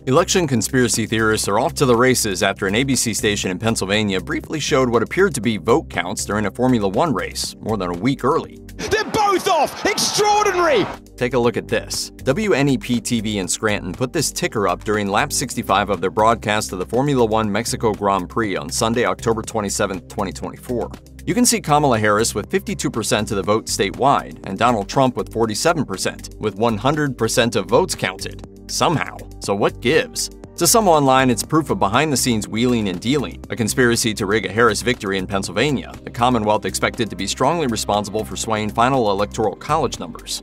Election conspiracy theorists are off to the races after an ABC station in Pennsylvania briefly showed what appeared to be vote counts during a Formula One race more than a week early. They're both off! Extraordinary! Take a look at this. WNEP-TV in Scranton put this ticker up during lap 65 of their broadcast of the Formula One Mexico Grand Prix on Sunday, October 27, 2024. You can see Kamala Harris with 52% of the vote statewide, and Donald Trump with 47%, with 100% of votes counted. Somehow. So what gives? To some online, it's proof of behind-the-scenes wheeling and dealing, a conspiracy to rig a Harris victory in Pennsylvania, the Commonwealth expected to be strongly responsible for swaying final electoral college numbers.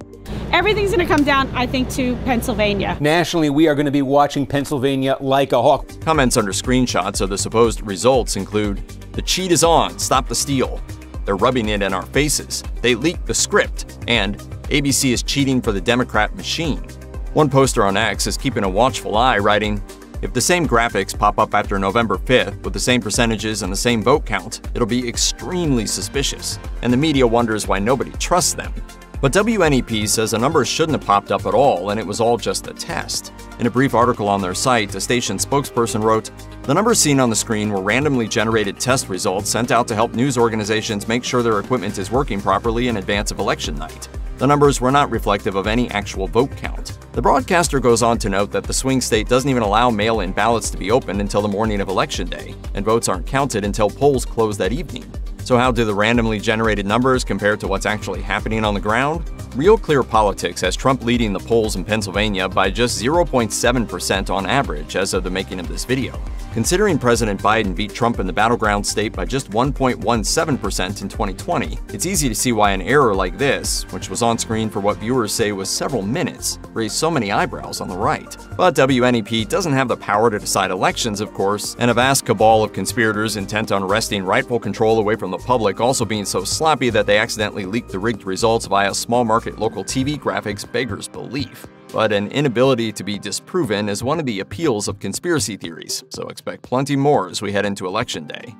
Everything's going to come down, I think, to Pennsylvania. Nationally, we are going to be watching Pennsylvania like a hawk. Comments under screenshots of the supposed results include, "The cheat is on, stop the steal," "They're rubbing it in our faces," "They leaked the script," and "ABC is cheating for the Democrat machine." One poster on X is keeping a watchful eye, writing, "If the same graphics pop up after November 5th with the same percentages and the same vote count, it'll be extremely suspicious, and the media wonders why nobody trusts them." But WNEP says the numbers shouldn't have popped up at all, and it was all just a test. In a brief article on their site, the station's spokesperson wrote, "The numbers seen on the screen were randomly generated test results sent out to help news organizations make sure their equipment is working properly in advance of election night. The numbers were not reflective of any actual vote count." The broadcaster goes on to note that the swing state doesn't even allow mail-in ballots to be opened until the morning of Election Day, and votes aren't counted until polls close that evening. So how do the randomly generated numbers compare to what's actually happening on the ground? Real Clear Politics has Trump leading the polls in Pennsylvania by just 0.7% on average as of the making of this video. Considering President Biden beat Trump in the battleground state by just 1.17% in 2020, it's easy to see why an error like this, which was on screen for what viewers say was several minutes, raised so many eyebrows on the right. But WNEP doesn't have the power to decide elections, of course, and a vast cabal of conspirators intent on wresting rightful control away from the public also being so sloppy that they accidentally leaked the rigged results via small-market local TV graphics beggars belief. But an inability to be disproven is one of the appeals of conspiracy theories, so expect plenty more as we head into Election Day.